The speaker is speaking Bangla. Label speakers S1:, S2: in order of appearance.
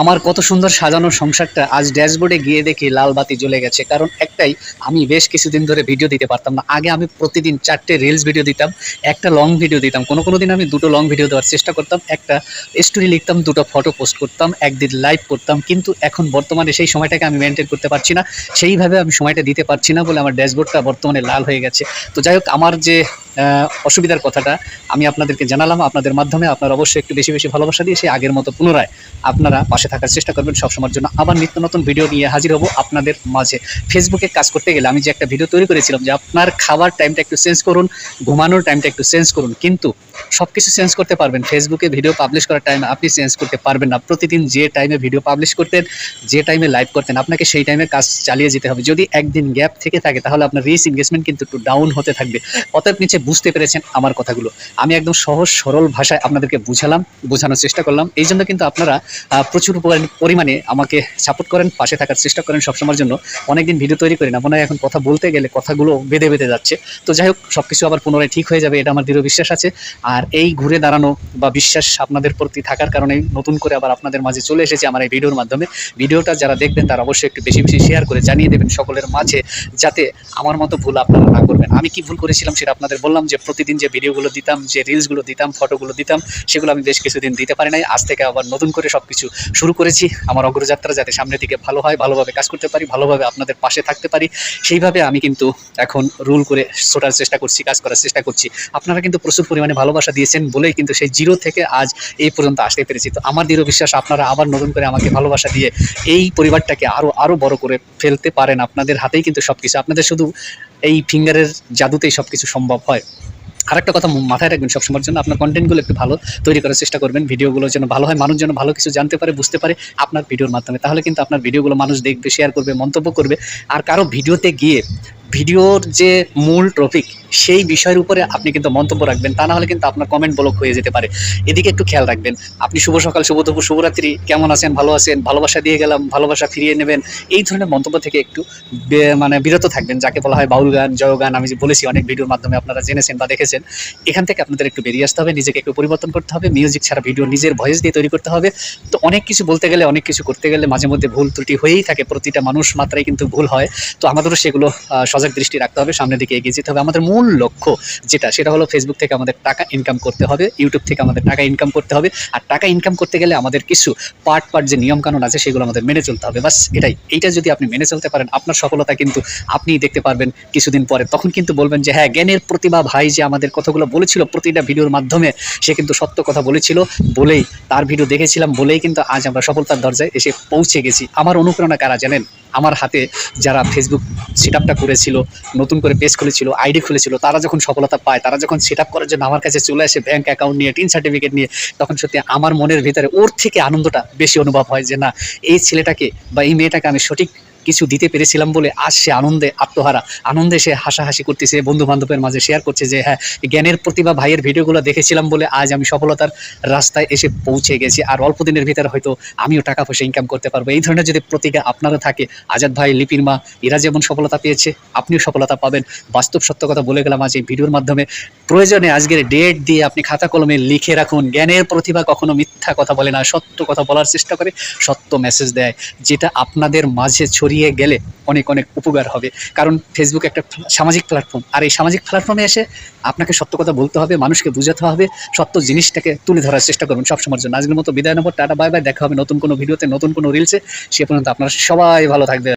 S1: আমার কত সুন্দর সাজানো সংসারটা আজ ড্যাশবোর্ডে গিয়ে দেখি লাল বাতি জ্বলে গেছে। কারণ একটাই, আমি বেশ কিছুদিন ধরে ভিডিও দিতে পারতাম না। আগে আমি প্রতিদিন 4টে রিলস ভিডিও দিতাম, একটা লং ভিডিও দিতাম, কোনো দিন আমি 2টো লং ভিডিও দেওয়ার চেষ্টা করতাম, একটা স্টোরি লিখতাম, 2টো ফটো পোস্ট করতাম, একদিন লাইভ করতাম। কিন্তু এখন বর্তমানে সেই সময়টাকে আমি মেনটেন করতে পারছি না, সেইভাবে আমি সময়টা দিতে পারছি না বলে আমার ড্যাশবোর্ডটা বর্তমানে লাল হয়ে গেছে। তো যাই হোক, আমার যে অসুবিধার কথাটা আমি আপনাদেরকে জানালাম, আপনাদের মাধ্যমে আপনারা অবশ্যই একটু বেশি বেশি ভালোবাসা দিয়ে সেই আগের মতো পুনরায় আপনারা পাশে থাকার চেষ্টা করবেন সবসময়ের জন্য। আবার নিত্য নতুন ভিডিও নিয়ে হাজির হব আপনাদের মাঝে। ফেসবুকে কাজ করতে গেলে আমি যে একটা ভিডিও তৈরি করেছিলাম যে আপনার খাবার টাইমটা একটু চেঞ্জ করুন, ঘুমানোর টাইমটা একটু চেঞ্জ করুন, কিন্তু সব কিছু চেঞ্জ করতে পারবেন, ফেসবুকে ভিডিও পাবলিশ করার টাইম আপনি চেঞ্জ করতে পারবেন না। প্রতিদিন যে টাইমে ভিডিও পাবলিশ করতেন, যে টাইমে লাইভ করতেন, আপনাকে সেই টাইমে কাজ চালিয়ে যেতে হবে। যদি একদিন গ্যাপ থেকে থাকে তাহলে আপনার রিচ এনগেজমেন্ট কিন্তু একটু ডাউন হতে থাকবে। অতএব নিচে বুঝতে পেরেছেন আমার কথাগুলো, আমি একদম সহজ সরল ভাষায় আপনাদেরকে বুঝালাম, বোঝানোর চেষ্টা করলাম। এই জন্য কিন্তু আপনারা প্রচুর পরিমাণে আমাকে সাপোর্ট করেন, পাশে থাকার চেষ্টা করেন সবসময়ের জন্য। অনেকদিন ভিডিও তৈরি করি না, মনে হয় এখন কথা বলতে গেলে কথাগুলো বেঁধে বেঁধে যাচ্ছে। তো যাই হোক, সবকিছু আবার পুনরায় ঠিক হয়ে যাবে, এটা আমার দৃঢ় বিশ্বাস আছে। আর এই ঘুরে দাঁড়ানো বা বিশ্বাস আপনাদের প্রতি থাকার কারণে নতুন করে আবার আপনাদের মাঝে চলে এসেছে আমার এই ভিডিওর মাধ্যমে। ভিডিওটা যারা দেখবেন তারা অবশ্যই একটু বেশি বেশি শেয়ার করে জানিয়ে দেবেন সকলের মাঝে, যাতে আমার মতো ভুল আপনারা না করবেন। আমি কি ভুল করেছিলাম সেটা আপনাদের বললাম, যে প্রতিদিন যে ভিডিওগুলো দিতাম, যে রিলসগুলো দিতাম, ফটোগুলো দিতাম, সেগুলো আমি বেশ কিছুদিন দিতে পারি নাই। আজ থেকে আবার নতুন করে সবকিছু শুরু করেছি। আমার অগ্রযাত্রা যাতে সামনের দিকে ভালো হয়, ভালোভাবে কাজ করতে পারি, ভালোভাবে আপনাদের পাশে থাকতে পারি, সেইভাবে আমি কিন্তু এখন রুল করে ছোটার চেষ্টা করছি, কাজ করার চেষ্টা করছি। আপনারা কিন্তু প্রচুর পরিমাণে ভালোবাসা দিয়েছেন বলেই কিন্তু সেই জিরো থেকে আজ এই পর্যন্ত আসতে পেরেছি। তো আমার দৃঢ় বিশ্বাস আপনারা আবার নতুন করে আমাকে ভালোবাসা দিয়ে এই পরিবারটাকে আরো বড় করে ফেলতে পারেন। আপনাদের হাতেই কিন্তু সবকিছু, আপনাদের শুধু এই ফিঙ্গারের জাদুতেই সবকিছু সম্ভব হয়। আরেকটা কথা মাথায় রাখবেন সবসময়ের জন্য, আপনার কন্টেন্টগুলো একটু ভালো তৈরি করার চেষ্টা করবেন, ভিডিওগুলো যেন ভালো হয়, মানুষ যেন ভালো কিছু জানতে পারে, বুঝতে পারে আপনার ভিডিওর মাধ্যমে। তাহলে কিন্তু আপনার ভিডিওগুলো মানুষ দেখবে, শেয়ার করবে, মন্তব্য করবে। আর কারো ভিডিওতে গিয়ে ভিডিওর যে মূল টপিক সেই বিষয়ের উপরে আপনি কিন্তু মন্তব্য রাখবেন, তা না হলে কিন্তু আপনার কমেন্ট ব্লক হয়ে যেতে পারে। এদিকে একটু খেয়াল রাখবেন। আপনি শুভ সকাল, শুভ দুপুর, শুভরাত্রি, কেমন আছেন, ভালো আছেন, ভালোবাসা দিয়ে গেলাম, ভালোবাসা ফিরিয়ে নেবেন, এই ধরনের মন্তব্য থেকে একটু বিরত থাকবেন, যাকে বলা হয় বাউল গান, জয় গান। আমি যে বলেছি অনেক ভিডিওর মাধ্যমে আপনারা জেনেছেন বা দেখেছেন, এখান থেকে আপনাদের একটু বেরিয়ে আসতে হবে, নিজেকে একটু পরিবর্তন করতে হবে, মিউজিক ছাড়া ভিডিও নিজের ভয়েস দিয়ে তৈরি করতে হবে। তো অনেক কিছু বলতে গেলে, অনেক কিছু করতে গেলে মাঝে মধ্যে ভুল ত্রুটি হয়েই থাকে, প্রতিটা মানুষ মাত্রাই কিন্তু ভুল হয়। তো আমাদেরও সেগুলো সজাগ দৃষ্টি রাখতে হবে, সামনের দিকে এগিয়ে যেতে হবে। আমাদের মূল লক্ষ্য সেটা হলো ফেসবুক থেকে আমাদের টাকা ইনকাম করতে হবে, ইউটিউব থেকে আমাদের টাকা ইনকাম করতে হবে। আর টাকা ইনকাম করতে গেলে আমাদের কিছু পার্ট যে নিয়মকানুন আছে সেগুলো আমাদের মেনে চলতে হবে। বাস এইটা যদি আপনি মেনে চলতে পারেন, আপনার সফলতা কিন্তু আপনিই দেখতে পারবেন কিছুদিন পরে। তখন কিন্তু বলবেন যে হ্যাঁ, জ্ঞানের প্রতিভা ভাই যে আমাদের কথাগুলো বলেছিল প্রতিটা ভিডিওর মাধ্যমে, সে কিন্তু সত্য কথা বলেছিল বলেই, তার ভিডিও দেখেছিলাম বলেই কিন্তু আজ আমরা সফলতার দরজায় এসে পৌঁছে গেছি। আমার অনুপ্রেরণা কারা জানেন? আমার হাতে যারা ফেসবুক সেটআপটা করেছিল, নতুন করে পেজ খুলেছিল, আইডি খুলেছিল, তারা যখন সফলতা পায়, তারা যখন সেটআপ করার জন্য আমার কাছে চলে আসে ব্যাংক অ্যাকাউন্ট নিয়ে, টিন সার্টিফিকেট নিয়ে, তখন সত্যি আমার মনের ভিতরে ওর থেকে আনন্দটা বেশি অনুভব হয় যে না, এই ছেলেটাকে বা এই মেয়েটাকে আমি সঠিক কিছু দিতে পেরেছিলাম বলে আজ সে আনন্দে আত্মহারা, আনন্দে সে হাসাহাসি করতেছে, বন্ধু বান্ধবের মাঝে শেয়ার করছে যে হ্যাঁ, জ্ঞানের প্রতিভা ভাইয়ের ভিডিওগুলো দেখেছিলাম বলে আজ আমি সফলতার রাস্তায় এসে পৌঁছে গেছি, আর অল্প দিনের ভিতরে হয়তো আমিও টাকা পয়সা ইনকাম করতে পারবো। এই ধরনের যদি প্রতিজ্ঞা আপনারও থাকে, আজাদ ভাই, লিপির মা, এরা যেমন সফলতা পেয়েছে, আপনিও সফলতা পাবেন। বাস্তব সত্য কথা বলে গেলাম আজ এই ভিডিওর মাধ্যমে। প্রয়োজনে আজকের ডেট দিয়ে আপনি খাতা কলমে লিখে রাখুন, জ্ঞানের প্রতিভা কখনো মিথ্যা কথা বলে না, সত্য কথা বলার চেষ্টা করে, সত্য মেসেজ দেয়, যেটা আপনাদের মাঝে ছড়িয়ে গেলে অনেক অনেক উপকার হবে। কারণ ফেসবুক একটা সামাজিক প্ল্যাটফর্ম, আর এই সামাজিক প্ল্যাটফর্মে এসে আপনাকে সত্য কথা বলতে হবে, মানুষকে বোঝাতে হবে, সত্য জিনিসটাকে তুলে ধরার চেষ্টা করবেন সবসময়ের জন্য। আজকের মতো বিদায় নেব, টাটা বাই বাই, দেখা হবে নতুন কোনো ভিডিওতে, নতুন কোনো রিলসে। সে পর্যন্ত আপনারা সবাই ভালো থাকবেন।